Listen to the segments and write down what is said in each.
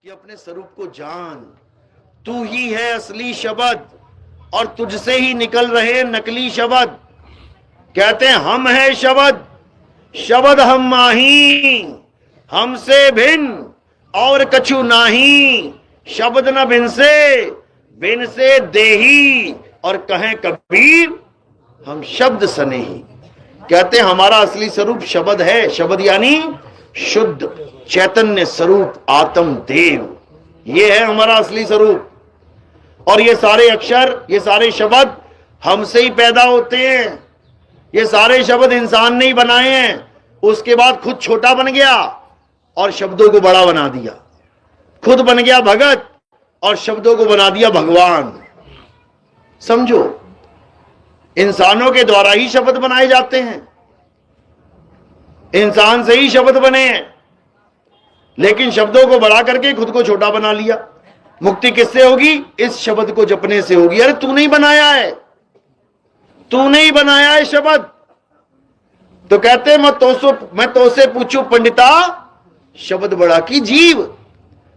कि अपने स्वरूप को जान, तू ही है असली शब्द और तुझसे ही निकल रहे नकली शब्द। कहते हैं हम है शब्द, शब्द हम माही, हमसे भिन्न और कछु नाही। शब्द न भिन से देही, और कहें कबीर हम शब्द सने ही। कहते हैं हमारा असली स्वरूप शब्द है। शब्द यानी शुद्ध चैतन्य स्वरूप आत्म देव, ये है हमारा असली स्वरूप। और ये सारे अक्षर, ये सारे शब्द हमसे ही पैदा होते हैं। ये सारे शब्द इंसान ने ही बनाए हैं। उसके बाद खुद छोटा बन गया और शब्दों को बड़ा बना दिया। खुद बन गया भगत और शब्दों को बना दिया भगवान। समझो, इंसानों के द्वारा ही शब्द बनाए जाते हैं, इंसान से ही शब्द बने हैं, लेकिन शब्दों को बड़ा करके खुद को छोटा बना लिया। मुक्ति किससे होगी? इस शब्द को जपने से होगी। अरे तूने ही बनाया है, तूने ही बनाया है शब्द। तो कहते मैं तो से पूछूं पंडिता, शब्द बड़ा की जीव।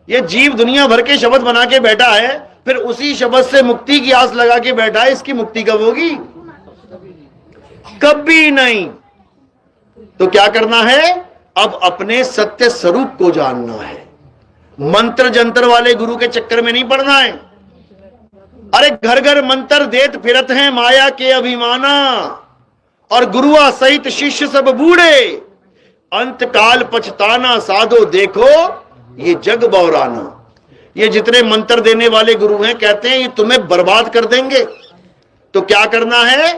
ये जीव दुनिया भर के शब्द बना के बैठा है, फिर उसी शब्द से मुक्ति की आस लगा के बैठा है। इसकी मुक्ति कब होगी? कभी नहीं। तो क्या करना है? अब अपने सत्य स्वरूप को जानना है। मंत्र जंतर वाले गुरु के चक्कर में नहीं पड़ना है। अरे घर घर मंत्र देत फिरत हैं माया के अभिमाना, और गुरुआ सहित शिष्य सब बूढ़े। अंत काल पछताना साधो देखो ये जग बौराना। ये जितने मंत्र देने वाले गुरु हैं, कहते हैं ये तुम्हें बर्बाद कर देंगे। तो क्या करना है?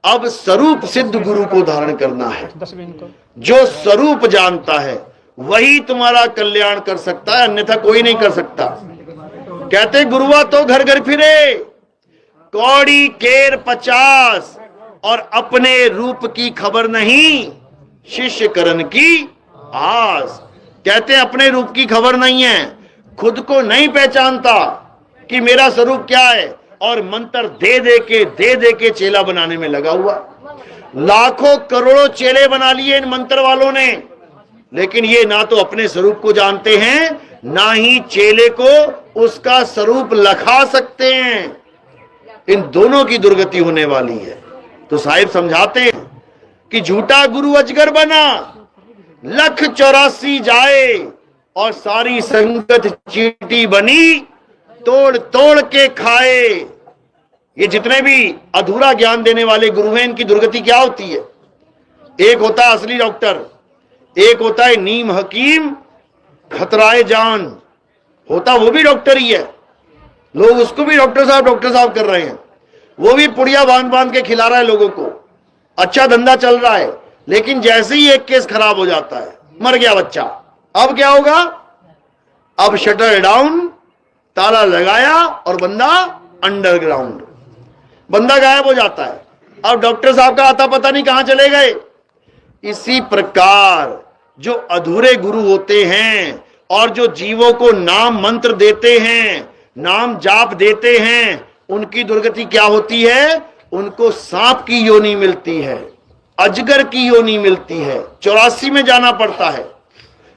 अब स्वरूप सिद्ध गुरु को धारण करना है। जो स्वरूप जानता है वही तुम्हारा कल्याण कर सकता है, अन्यथा कोई नहीं कर सकता। कहते गुरुआ तो घर घर फिरे, कौड़ी केर 50, और अपने रूप की खबर नहीं, शिष्य करण की आस। कहते हैं अपने रूप की खबर नहीं है, खुद को नहीं पहचानता कि मेरा स्वरूप क्या है, और मंत्र दे दे के चेला बनाने में लगा हुआ। लाखों करोड़ों चेले बना लिए इन मंत्र वालों ने, लेकिन ये ना तो अपने स्वरूप को जानते हैं, ना ही चेले को उसका स्वरूप लखा सकते हैं। इन दोनों की दुर्गति होने वाली है। तो साहिब समझाते हैं कि झूठा गुरु अजगर बना, लख 84 जाए, और सारी संगत चींटी बनी, तोड़ तोड़ के खाए। ये जितने भी अधूरा ज्ञान देने वाले गुरु हैं, इनकी दुर्गति क्या होती है? एक होता है असली डॉक्टर, एक होता है नीम हकीम खतराए जान। होता वो भी डॉक्टर ही है, लोग उसको भी डॉक्टर साहब कर रहे हैं। वो भी पुड़िया बांध बांध के खिला रहा है लोगों को, अच्छा धंधा चल रहा है। लेकिन जैसे ही एक केस खराब हो जाता है, मर गया बच्चा, अब क्या होगा? अब शटर डाउन, ताला लगाया और बंदा अंडरग्राउंड, बंदा गायब हो जाता है। अब डॉक्टर साहब का आता पता नहीं कहां चले गए। इसी प्रकार जो अधूरे गुरु होते हैं और जो जीवों को नाम मंत्र देते हैं, नाम जाप देते हैं, उनकी दुर्गति क्या होती है? उनको सांप की योनि मिलती है, अजगर की योनि मिलती है, 84 में जाना पड़ता है।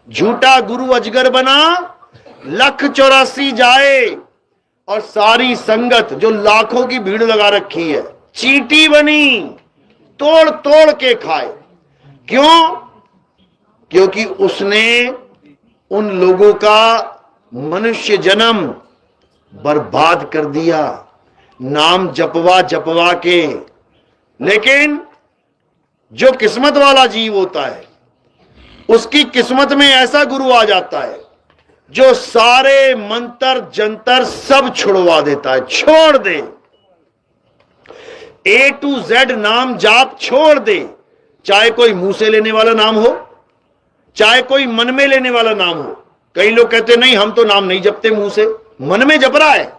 झूठा गुरु अजगर बना, लख 84 जाए, और सारी संगत जो लाखों की भीड़ लगा रखी है, चींटी बनी, तोड़ तोड़ के खाए। क्यों? क्योंकि उसने उन लोगों का मनुष्य जन्म बर्बाद कर दिया, नाम जपवा के। लेकिन जो किस्मत वाला जीव होता है, उसकी किस्मत में ऐसा गुरु आ जाता है जो सारे मंत्र जंतर सब छुड़वा देता है, छोड़ दे। A to Z नाम जाप छोड़ दे, चाहे कोई मुंह से लेने वाला नाम हो, चाहे कोई मन में लेने वाला नाम हो। कई लोग कहते नहीं हम तो नाम नहीं जपते मुंह से, मन में जप रहा है,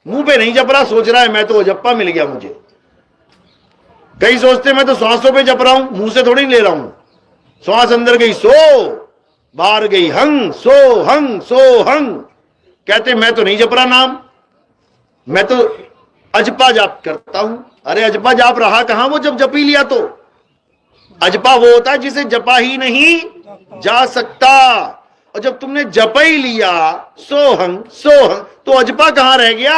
मुंह पे नहीं जप रहा, सोच रहा है मैं तो जप्पा मिल गया मुझे। कई सोचते मैं तो श्वासों पे जप रहा हूं, मुंह से थोड़ी ले रहा हूं। श्वास अंदर गई सो, बाहर गई हंग, सो हंग। कहते मैं तो नहीं जप रहा नाम, मैं तो अजपा जाप करता हूं। अरे अजपा जाप रहा कहां वो जब जप ही लिया तो? अजपा वो होता है जिसे जपा ही नहीं जा सकता। और जब तुमने जप ही लिया सोहं सोहं, तो अजपा कहां रह गया?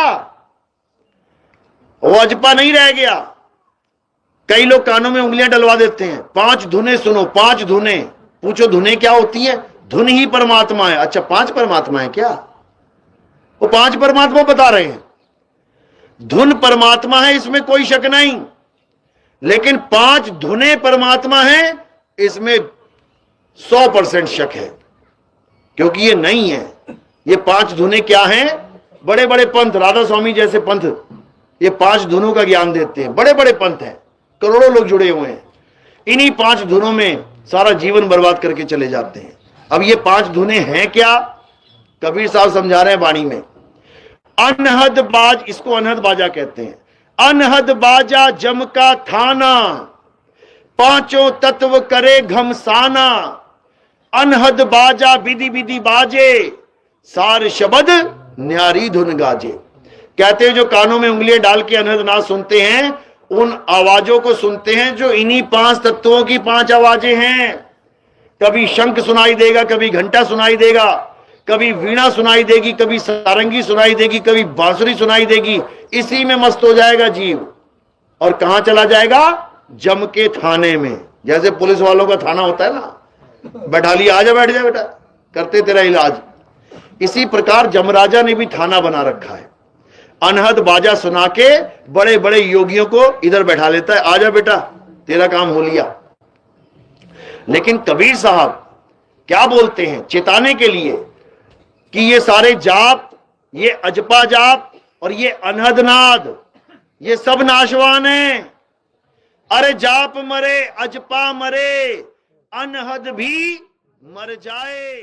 वो अजपा नहीं रह गया। कई लोग कानों में उंगलियां डलवा देते हैं, 5 धुनें सुनो, 5 धुनें। पूछो धुनें क्या होती है? धुन ही परमात्मा है। अच्छा 5 परमात्मा है क्या? वो 5 परमात्मा बता रहे हैं। धुन परमात्मा है, इसमें कोई शक नहीं, लेकिन 5 धुनें परमात्मा है, इसमें 100% शक है, क्योंकि ये नहीं है। ये 5 धुनें क्या हैं? बड़े बड़े पंथ, राधा स्वामी जैसे पंथ, ये 5 धुनों का ज्ञान देते हैं। बड़े बड़े पंथ हैं, करोड़ों लोग जुड़े हुए हैं, इन्हीं 5 धुनों में सारा जीवन बर्बाद करके चले जाते हैं। अब ये 5 धुनें हैं क्या? कबीर साहब समझा रहे हैं वाणी में। अनहद बाज, इसको अनहद बाजा कहते हैं। अनहद बाजा जम का थाना, 5 तत्व करे घमसाना। अनहद बाजा विधि विधि बाजे, सार शब्द न्यारी धुन गाजे। कहते हैं जो कानों में उंगलियां डाल के अनहद नाद सुनते हैं, उन आवाजों को सुनते हैं जो इन्हीं 5 तत्वों की 5 आवाजें हैं। कभी शंख सुनाई देगा, कभी घंटा सुनाई देगा, कभी वीणा सुनाई देगी, कभी सारंगी सुनाई देगी, कभी बांसुरी सुनाई देगी। इसी में मस्त हो जाएगा जीव, और कहां चला जाएगा? जम के थाने में। जैसे पुलिस वालों का थाना होता है ना, बैठा लिया, आजा बैठ जा बेटा, करते तेरा इलाज। इसी प्रकार जमराजा ने भी थाना बना रखा है। अनहद बाजा सुना के बड़े बड़े योगियों को इधर बैठा लेता है, आजा बेटा तेरा काम हो लिया। लेकिन कबीर साहब क्या बोलते हैं चेताने के लिए कि ये सारे जाप, ये अजपा जाप और ये अनहद नाद, ये सब नाशवान है। अरे जाप मरे, अजपा मरे, अनहद भी मर जाए।